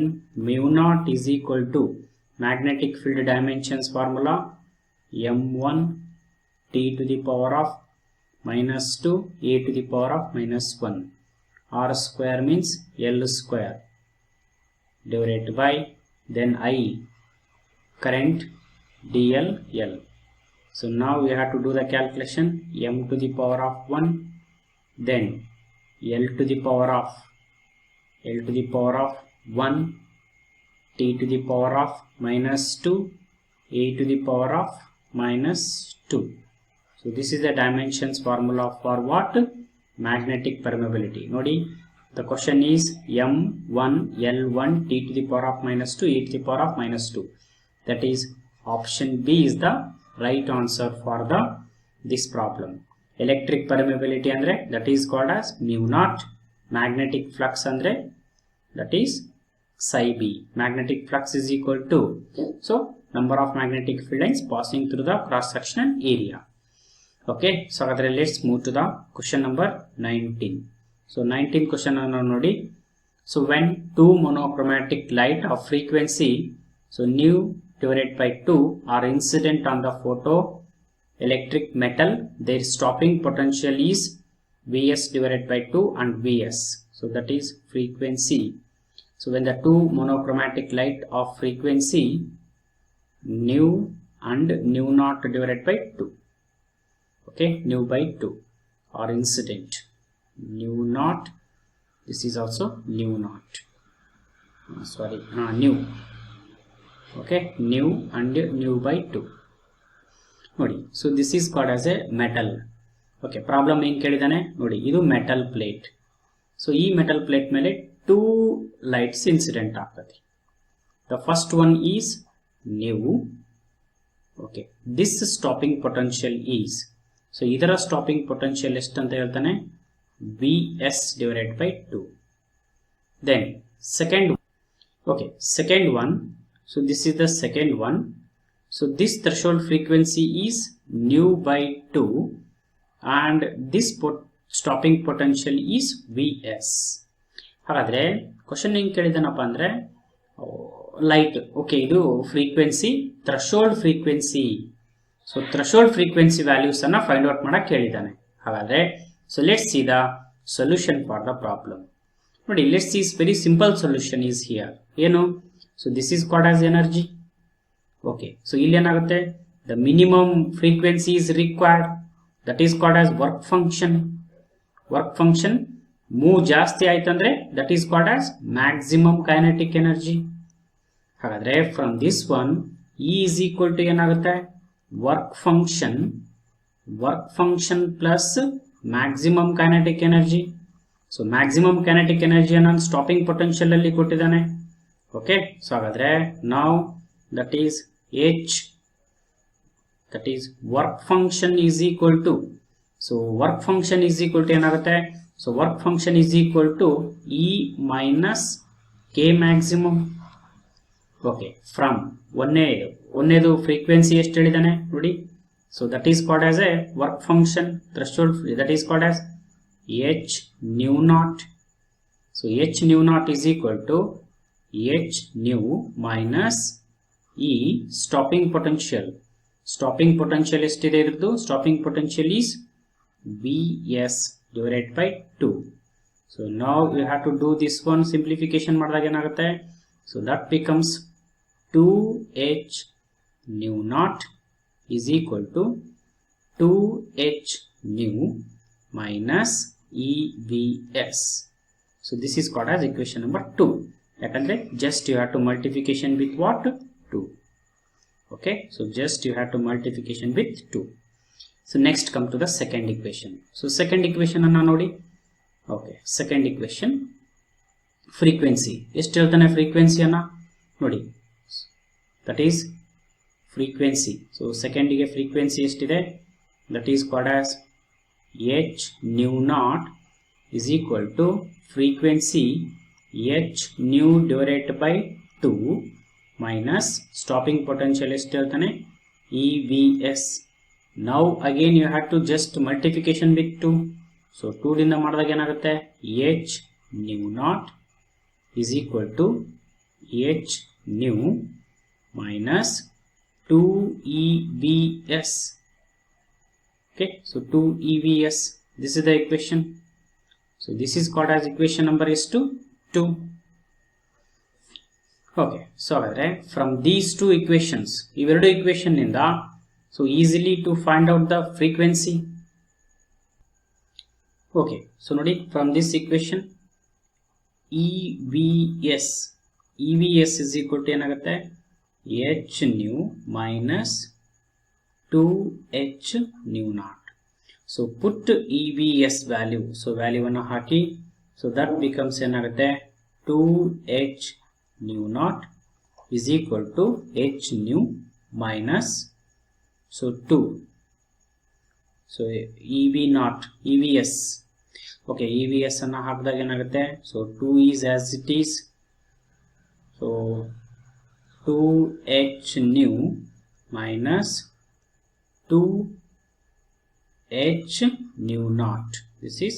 mu naught is equal to magnetic field dimensions formula M1 T to the power of minus 2, A to the power of minus 1. R square means L square divided by then I, current dl L. So now we have to do the calculation. M to the power of 1, then L to the power of 1, T to the power of minus 2, A to the power of minus 2. So this is the dimensions formula for what? Magnetic permeability. Nodi, the question is M1 L1 T to the power of minus 2, A to the power of minus 2. That is option B is the right answer for this problem. Electric permeability andre that is called as mu naught. magnetic flux andre that is psi b. Magnetic flux is equal to, so number of magnetic field lines passing through the cross sectional area. Okay, so let's move to the question number 19. So 19 question anna nodi. So when two monochromatic light of frequency, so nu divided by 2 are incident on the photoelectric metal, their stopping potential is Vs divided by 2 and Vs. So that is frequency. So when the two monochromatic light of frequency nu and nu naught divided by 2, okay, nu by 2 are incident, nu naught, this is also nu naught, nu, okay, nu and nu by 2 nodi. So this is called as a metal. Okay, problem ಏನು ಕೇಳಿದಾನೆ ನೋಡಿ, ಇದು metal plate. So ಈ metal plate ಮೇಲೆ 2 lights incident ಆಗ್ತದೆ. The first one is nu. Okay, this stopping potential is, so ಇದರ stopping potential ಎಷ್ಟು ಅಂತ ಹೇಳ್ತಾನೆ, Vs divided by 2. Then second, okay, second one, so this is the second one. So this threshold frequency is nu by 2 and this stopping potential is Vs. ಹಾಗಾದ್ರೆ question ಹೆಂಗ್ ಕೇಳಿದಾನಪ್ಪ ಅಂದ್ರೆ, light, okay, ಇದು frequency, threshold frequency. So threshold frequency values ಅನ್ನ find out ಮಾಡಕ್ ಕೇಳಿದಾನೆ. ಹಾಗಾದ್ರೆ so let's see the solution for the problem. ನೋಡಿ, let's see, very simple solution is here. ಏನು, so this is called as energy. okay, so ಇಲ್ಲಿ ಏನಾಗುತ್ತೆ, the minimum frequency is required, that is called as work function. work function move ಜಾಸ್ತಿ ಆಯ್ತಂದ್ರೆ that is called as maximum kinetic energy. ಹಾಗಾದ್ರೆ from this one E is equal to ಏನಾಗುತ್ತೆ, work function plus maximum kinetic energy. So maximum kinetic energy ಅನ್ನು stopping potential ಅಲ್ಲಿ ಕೊಟ್ಟಿದ್ದಾನೆ. okay, so ಹಾಗಾದ್ರೆ now that is H, that is work function is equal to, so work function is equal to ಏನಾಗುತ್ತೆ, so work function is equal to E minus K maximum. okay, from ಒಂದೇದು frequency ಎಷ್ಟು ಹೇಳಿದಾನೆ ನೋಡಿ, so that is called as a work function threshold, that is called as H nu naught. so H nu naught is equal to H nu minus E stopping potential. stopping potential ಎಷ್ಟಿದೆ ಇದ್ರದ್ದು, stopping potential is Vs divided by 2. so now you have to do this one simplification ಮಾಡಿದಾಗ ಏನಾಗುತ್ತೆ, so that becomes 2H nu naught is equal to 2H nu minus EVS. so this is called as equation number 2. ಯಾಕಂದ್ರೆ just you have to multiplication with what, 2. okay, so just you have to multiplication with 2. so next come to the second equation. so second equation ಅನ್ನ ನೋಡಿ. okay, second equation, frequency ಎಷ್ಟು ಹೇಳ್ತಾನೆ frequency ಅನ್ನ ನೋಡಿ, that is frequency. so second ಗೆ frequency ಎಷ್ಟಿದೆ, that is called as H nu naught is equal to frequency H nu divided by 2 minus stopping potential ಎಷ್ಟು ಹೇಳ್ತಾನೆ, EVS. now again you have to just multiplication with 2. so 2 ದಿಂದ ಮಾಡಿದಾಗ ಏನಾಗುತ್ತೆ, H nu naught is equal to H nu minus 2 EVS. okay, so 2 EVS, this is the equation. so this is called as equation number is 2. okay, so from these two equations, ಇವೆರಡು equation ನಿಂದ so easily to find out the frequency. okay, so ನೋಡಿ, from this equation EVS is equal to ಏನಾಗುತ್ತೆ, H nu minus 2H nu naught. so put EVS value, so value ಅನ್ನು ಹಾಕಿ, so that becomes ಏನಾಗುತ್ತೆ, 2H nu naught is equal to H nu minus, so 2, so EV naught, EVS okay, EVS ಅನ್ನ ಹಾಕಿದಾಗ ಏನಾಗುತ್ತೆ? So 2 is as it is. So 2h nu minus 2h nu naught. This is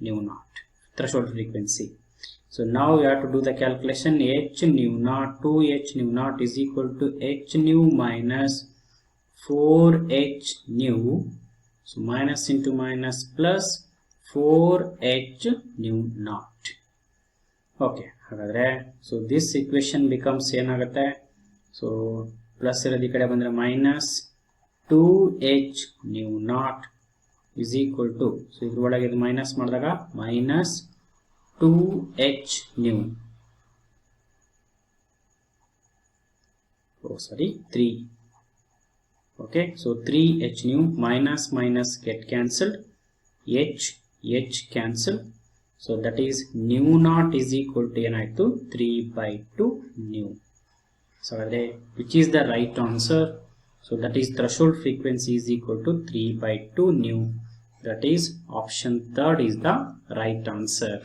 nu naught, threshold frequency. So now you have to do the calculation. H nu naught, 2h nu naught is equal to h nu minus 4h nu. So minus into minus plus 4h nu naught. Okay, ಹಾಗಾದ್ರೆ so this equation becomes ಏನಾಗುತ್ತೆ? So plus ಇರೋದು ಈ ಕಡೆ ಬಂದ್ರೆ minus 2h nu naught is equal to, so ಇದ್ರೊಳಗೆ ಇದು minus ಮಾಡಿದಾಗ minus 2h nu, oh sorry 3. Okay, so 3h nu, minus minus get cancelled, h cancelled, so that is nu naught is equal to ಏನಾಯ್ತು? 3/2 nu. So which is the right answer? So that is threshold frequency is equal to 3/2 nu. That is option 3rd is the right answer.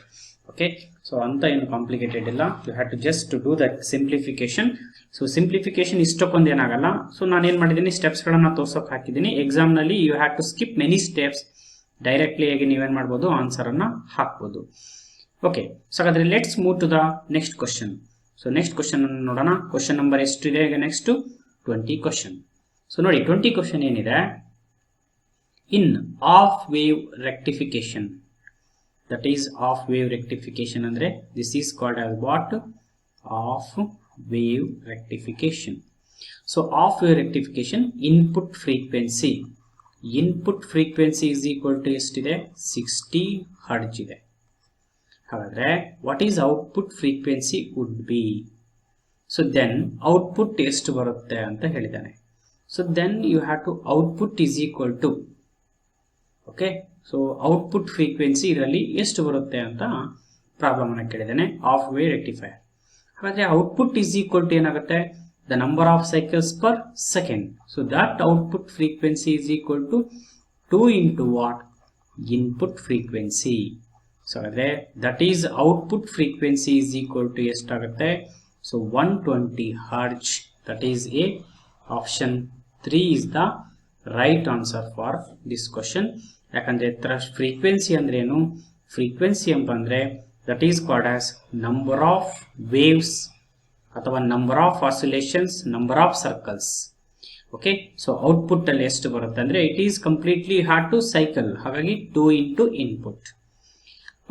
Okay, so anta ಏನು complicated ಇಲ್ಲ. You have to just to do the simplification. So simplification ಇಷ್ಟಕ್ಕೊಂದು ಏನಾಗಲ್ಲ. So ನಾನು ಏನು ಮಾಡಿದ್ದೀನಿ, steps ಗಳನ್ನ ತೋರ್ಸೋಕೆ ಹಾಕಿದ್ದೀನಿ. Exam ನಲ್ಲಿ you have to skip many steps. Directly ಆಗಿ ನೀವೇನ್ ಮಾಡಬಹುದು, ಆನ್ಸರ್ ಅನ್ನ ಹಾಕಬಹುದು. ಓಕೆ, ಸೊ ಹಾಗಾದ್ರೆ let's move to the next question. So next question ಅನ್ನು ನೋಡೋಣ. ಕ್ವಶನ್ ನಂಬರ್ ಎಷ್ಟಿದೆ ಈಗ? Next 20 question. ಸೊ ನೋಡಿ 20 ಕ್ವಶನ್ ಏನಿದೆ, in half wave rectification, that is half wave rectification ಅಂದ್ರೆ this is called as what? Half wave rectification. So half wave rectification input frequency, input frequency is equal to ಎಷ್ಟಿದೆ? 60 hertz ಇದೆ. ಹಾಗಾದ್ರೆ what is output frequency would be? So then output ಎಷ್ಟು ಬರುತ್ತೆ ಅಂತ ಹೇಳಿದ್ದಾನೆ. So then you have to output is equal to, okay, so output frequency ಇದರಲ್ಲಿ ಎಷ್ಟು ಬರುತ್ತೆ ಅಂತ ಪ್ರಾಬ್ಲಮ್ ಅನ್ನ ಕೇಳಿದ್ದಾನೆ, ಆಫ್ ವೇವ್ ರೆಕ್ಟಿಫೈಯರ್. ಹಾಗಾದ್ರೆ ಔಟ್ಪುಟ್ ಈಸ್ ಈಕ್ವಲ್ ಟು ಏನಾಗುತ್ತೆ? The number of cycles per second. So that output frequency is equal to 2 into what? Input frequency. So that is output frequency is equal to ಎಷ್ಟಾಗುತ್ತೆ? So 120 hertz. That is a option 3 is the right answer for this question. ಯಾಕಂದ್ರೆ frequency ಅಂದ್ರೆ ಏನು? Frequency ಅಂತಂದ್ರೆ that is called as number of waves ಅಥವಾ number of oscillations, number of circles. Okay, so output ಅಲ್ಲಿ ಎಷ್ಟು ಬರುತ್ತೆ ಅಂದ್ರೆ it is completely had to cycle, ಹಾಗಾಗಿ 2 into input.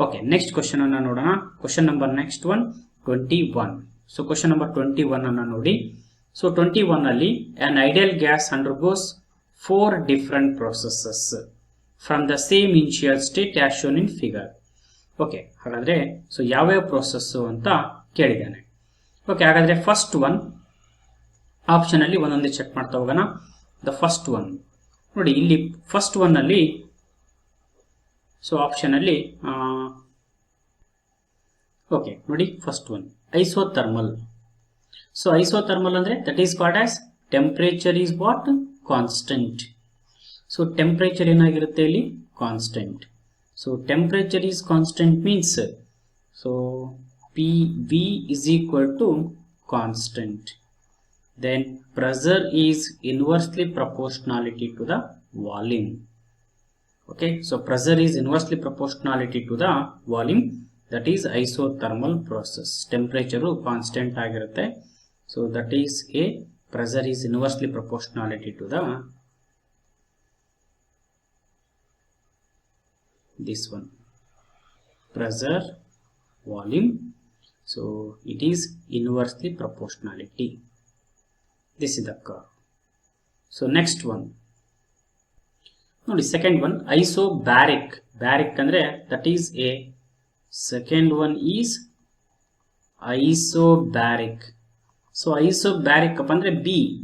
Okay, next question ಅನ್ನ ನೋಡೋಣ. Question number next one 21. So question number 21 ಅನ್ನ ನೋಡಿ. ಸೊ 21 ಅಲ್ಲಿ an ideal gas undergoes 4 different processes from the same initial state as shown in figure. Okay, ಹಾಗಾದ್ರೆ so ಯಾವ್ಯಾವ process ಅಂತ ಕೇಳಿದ್ದಾನೆ. Okay, ಹಾಗಾದ್ರೆ first one option ಅಲ್ಲಿ ಒಂದೊಂದೇ ಚೆಕ್ ಮಾಡ್ತಾ ಹೋಗೋಣ. ದ ಫಸ್ಟ್ ಒನ್ ನೋಡಿ, ಇಲ್ಲಿ ಫಸ್ಟ್ ಒನ್ ಅಲ್ಲಿ ಸೊ ಆಪ್ಷನ್ ಅಲ್ಲಿ ಓಕೆ ನೋಡಿ, first one isothermal. So isothermal ಅಂದ್ರೆ that is called as temperature is what? Constant. So temperature ಏನಾಗಿರುತ್ತೆ ಇಲ್ಲಿ? Constant. So temperature is constant means so PV is equal to constant. Then pressure is inversely proportionality to the volume. Okay, so pressure is inversely proportionality to the volume. That is isothermal process. Temperature constant ಆಗಿರುತ್ತೆ. So that is a pressure is inversely proportionality to the this one, pressure, volume. So it is inversely proportionality. This is the curve. So next one ನೋಡಿ, second one isobaric. Baric ಅಂದ್ರೆ that is a second one is isobaric. So isobaric ಅಪ್ಪ ಅಂದ್ರೆ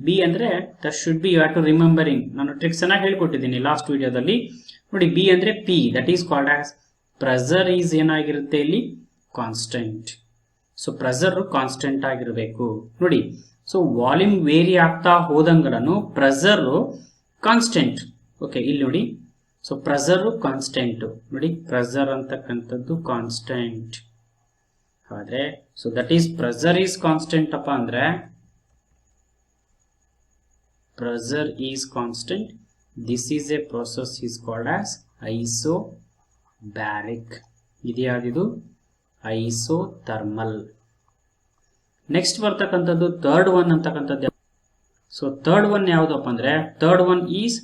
B ಅಂದ್ರೆ that should be you have to remembering. ನಾನು tricks ಅನ್ನ ಹೇಳ್ಕೊಟ್ಟಿದ್ದೀನಿ last ವಿಡಿಯೋದಲ್ಲಿ. ನೋಡಿ B ಅಂದ್ರೆ P, that is called as pressure is ಏನಾಗಿರುತ್ತೆ ಇಲ್ಲಿ? ಕಾನ್ಸ್ಟೆಂಟ್. ಸೊ ಪ್ರೆಸರ್ ಕಾನ್ಸ್ಟೆಂಟ್ ಆಗಿರಬೇಕು ನೋಡಿ. ಸೊ ವಾಲ್ಯೂಮ್ ವೇರಿ ಆಗ್ತಾ ಹೋದಂಗನು ಪ್ರೆಸರ್ ಕಾನ್ಸ್ಟೆಂಟ್. ಓಕೆ, ಇಲ್ಲಿ ನೋಡಿ. ಸೊ ಪ್ರೆಸರ್ ಕಾನ್ಸ್ಟೆಂಟ್ ನೋಡಿ, ಪ್ರೆಸರ್ ಅಂತಕ್ಕಂಥದ್ದು ಕಾನ್ಸ್ಟೆಂಟ್ ಆದ್ರೆ, so that is pressure is constant ಅಪ್ಪ ಅಂದ್ರೆ, pressure is constant. This is a process is called as isobaric. ಇದ್ಯಾವುದು isothermal. ನೆಕ್ಸ್ಟ್ ಬರ್ತಕ್ಕಂಥದ್ದು ಥರ್ಡ್ ಒನ್ ಅಂತಕ್ಕಂಥದ್ದು. ಸೊ ಥರ್ಡ್ ಒನ್ ಯಾವುದಪ್ಪ ಅಂದ್ರೆ, ಥರ್ಡ್ ಒನ್ ಈಸ್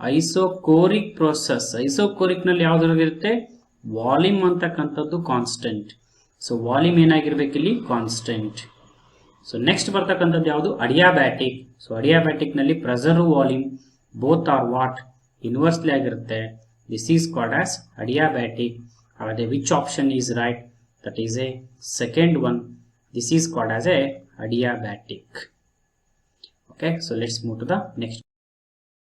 ಐಸೋಕೋರಿಕ್ ಪ್ರೋಸೆಸ್. ಐಸೋಕೋರಿಕ್ ನಲ್ಲಿ ಯಾವ್ದಾಗಿರುತ್ತೆ, ವಾಲ್ಯೂಮ್ ಅಂತಕ್ಕಂಥದ್ದು ಕಾನ್ಸ್ಟೆಂಟ್. ಸೊ ವಾಲ್ಯೂಮ್ ಏನಾಗಿರ್ಬೇಕು ಇಲ್ಲಿ, ಕಾನ್ಸ್ಟೆಂಟ್. ಸೊ ನೆಕ್ಸ್ಟ್ ಬರ್ತಕ್ಕಂಥದ್ದು ಯಾವುದು, ಅಡಿಯಾಬ್ಯಾಟಿಕ್. ಸೊ ಅಡಿಯಾಬ್ಯಾಟಿಕ್ ನಲ್ಲಿ pressure volume both are what, inversely ಆಗಿರುತ್ತೆ. This is called as adiabatic. ಹಾಗಾದ್ರೆ which option is right, that is a second one. This is called as a adiabatic. Okay, so let's move to the next.